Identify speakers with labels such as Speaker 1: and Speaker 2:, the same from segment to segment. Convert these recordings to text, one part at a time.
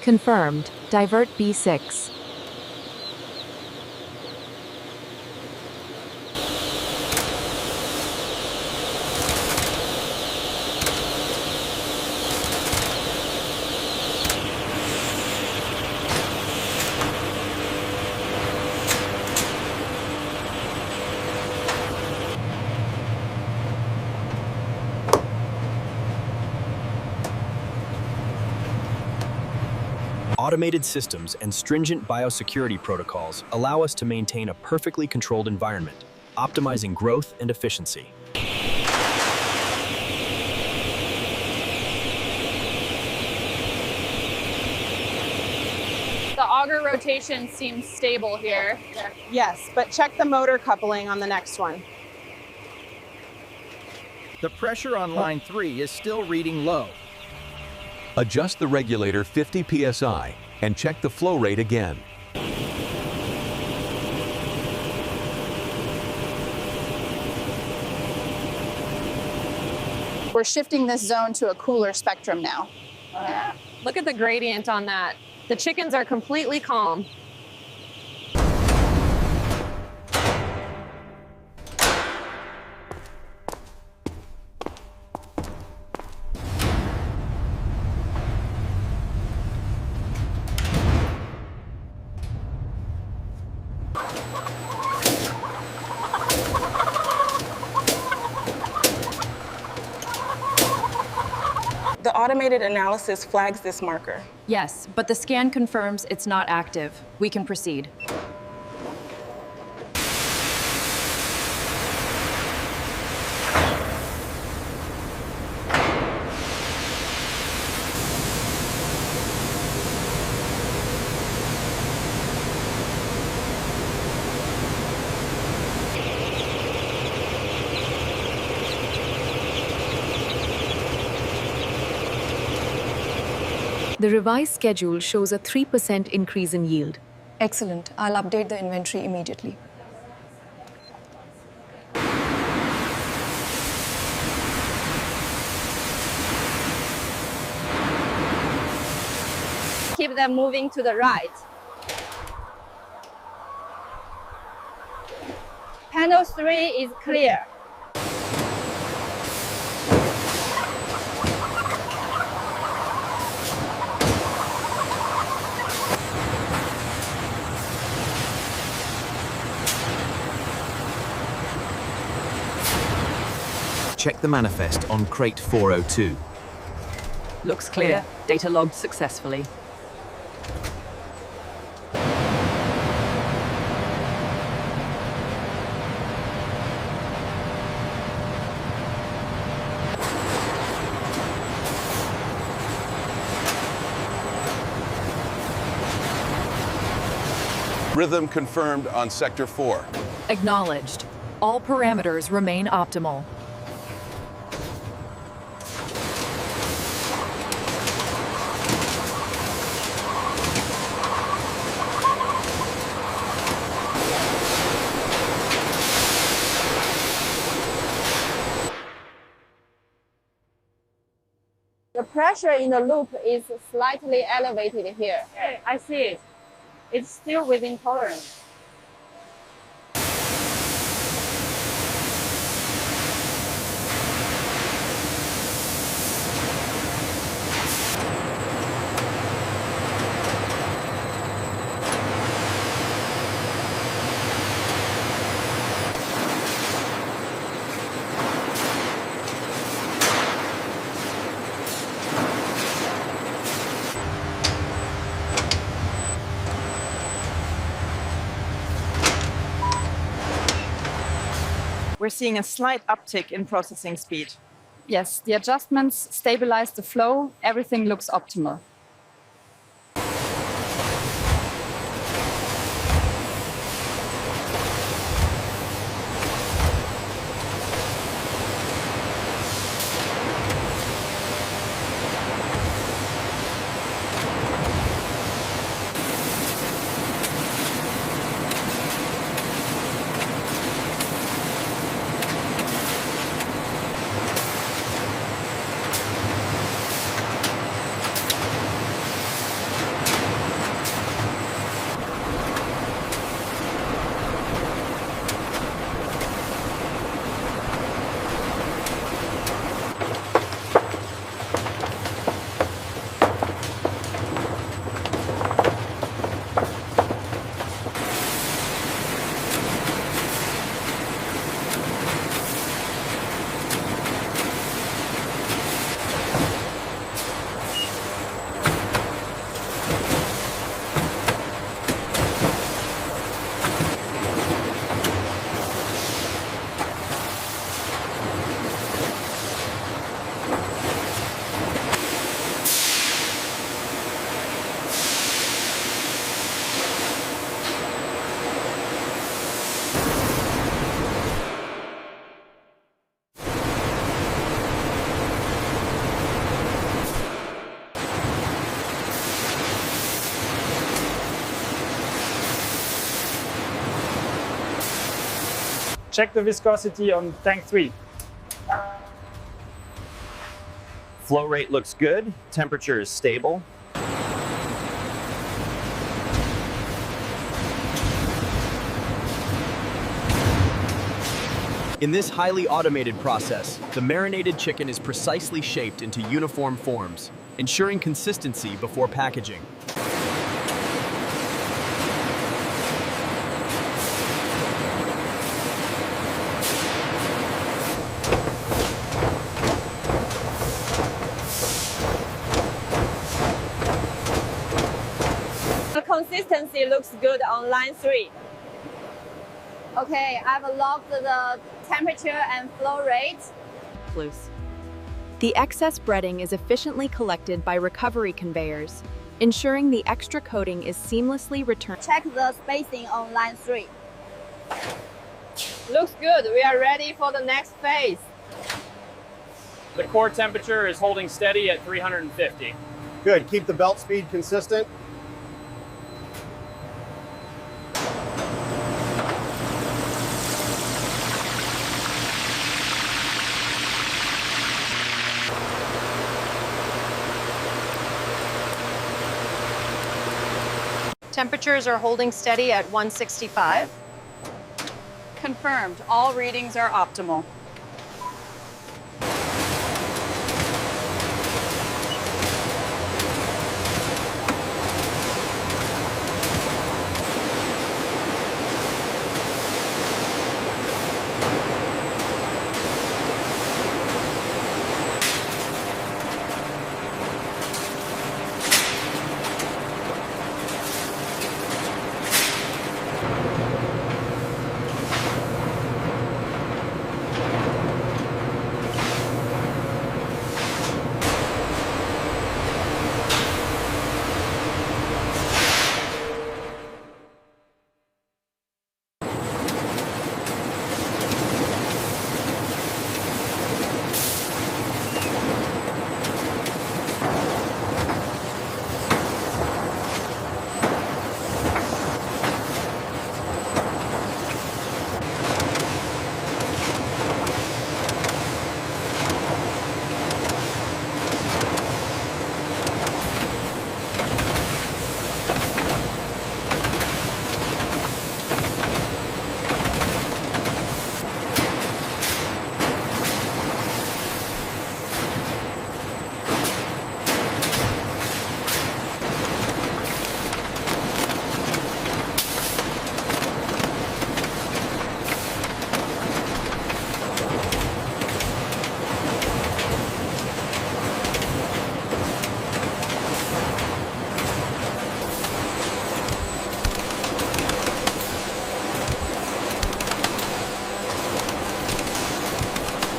Speaker 1: Confirmed. Divert B6.
Speaker 2: Automated systems and stringent biosecurity protocols allow us to maintain a perfectly controlled environment, optimizing growth and efficiency.
Speaker 3: The auger rotation seems stable here.
Speaker 4: Yes, but check the motor coupling on the next one.
Speaker 5: The pressure on line 3 is still reading low.
Speaker 6: Adjust the regulator 50 psi and check the flow rate again.
Speaker 7: We're shifting this zone to a cooler spectrum now.
Speaker 3: Look at the gradient on that. The chickens are completely calm.
Speaker 4: The automated analysis flags this marker.
Speaker 1: Yes, but the scan confirms it's not active. We can proceed. The revised schedule shows a 3% increase in yield.
Speaker 8: Excellent. I'll update the inventory immediately.
Speaker 3: Keep them moving to the right. Panel 3 is clear.
Speaker 9: Check the manifest on crate 402.
Speaker 1: Looks clear. Data logged successfully.
Speaker 10: Rhythm confirmed on Sector 4.
Speaker 1: Acknowledged. All parameters remain optimal.
Speaker 3: The pressure in the loop is slightly elevated here. I see it. It's still within tolerance.
Speaker 4: We're seeing a slight uptick in processing speed.
Speaker 7: Yes, the adjustments stabilize the flow. Everything looks optimal.
Speaker 11: Check the viscosity on tank 3.
Speaker 5: Flow rate looks good. Temperature is stable.
Speaker 2: In this highly automated process, the marinated chicken is precisely shaped into uniform forms, ensuring consistency before packaging.
Speaker 3: The consistency looks good on line 3. Okay, I've logged the temperature and flow rate.
Speaker 1: Loose. The excess breading is efficiently collected by recovery conveyors, ensuring the extra coating is seamlessly returned.
Speaker 3: Check the spacing on line 3. Looks good. We are ready for the next phase.
Speaker 11: The core temperature is holding steady at 350.
Speaker 12: Good. Keep the belt speed consistent.
Speaker 1: Temperatures are holding steady at 165.
Speaker 7: Confirmed. All readings are optimal.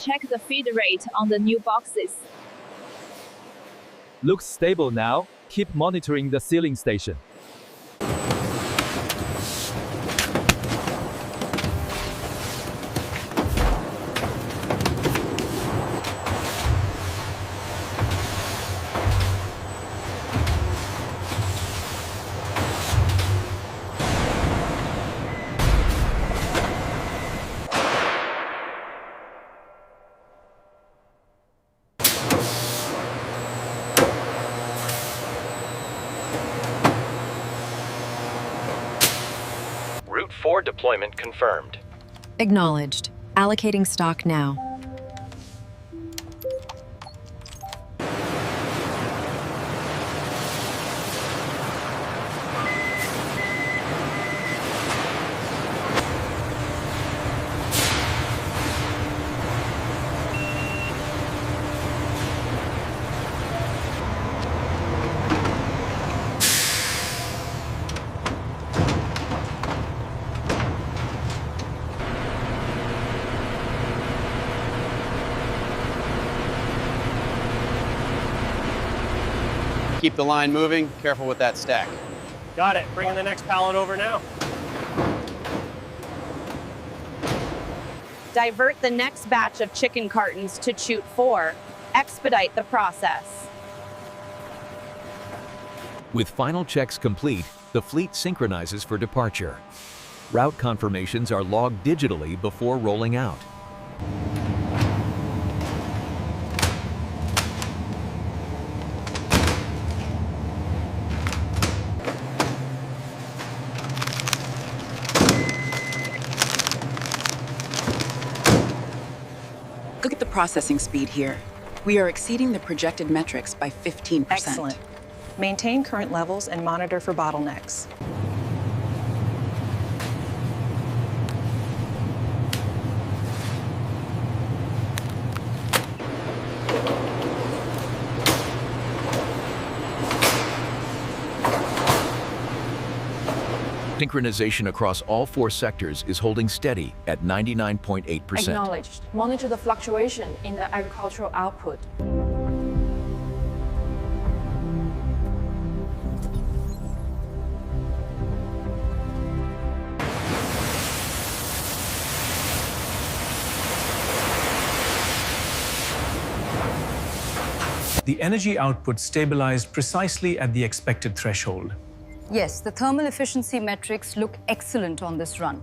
Speaker 3: Check the feed rate on the new boxes.
Speaker 11: Looks stable now. Keep monitoring the sealing station.
Speaker 5: Route 4 deployment confirmed.
Speaker 1: Acknowledged. Allocating stock now.
Speaker 12: Keep the line moving. Careful with that stack.
Speaker 11: Got it. Bringing the next pallet over now.
Speaker 3: Divert the next batch of chicken cartons to chute 4. Expedite the process.
Speaker 6: With final checks complete, the fleet synchronizes for departure. Route confirmations are logged digitally before rolling out.
Speaker 13: Look at the processing speed here. We are exceeding the projected metrics by 15%.
Speaker 8: Excellent. Maintain current levels and monitor for bottlenecks.
Speaker 6: Synchronization across all 4 sectors is holding steady at 99.8%.
Speaker 3: Acknowledged. Monitor the fluctuation in the agricultural output.
Speaker 14: The energy output stabilized precisely at the expected threshold.
Speaker 7: Yes, the thermal efficiency metrics look excellent on this run.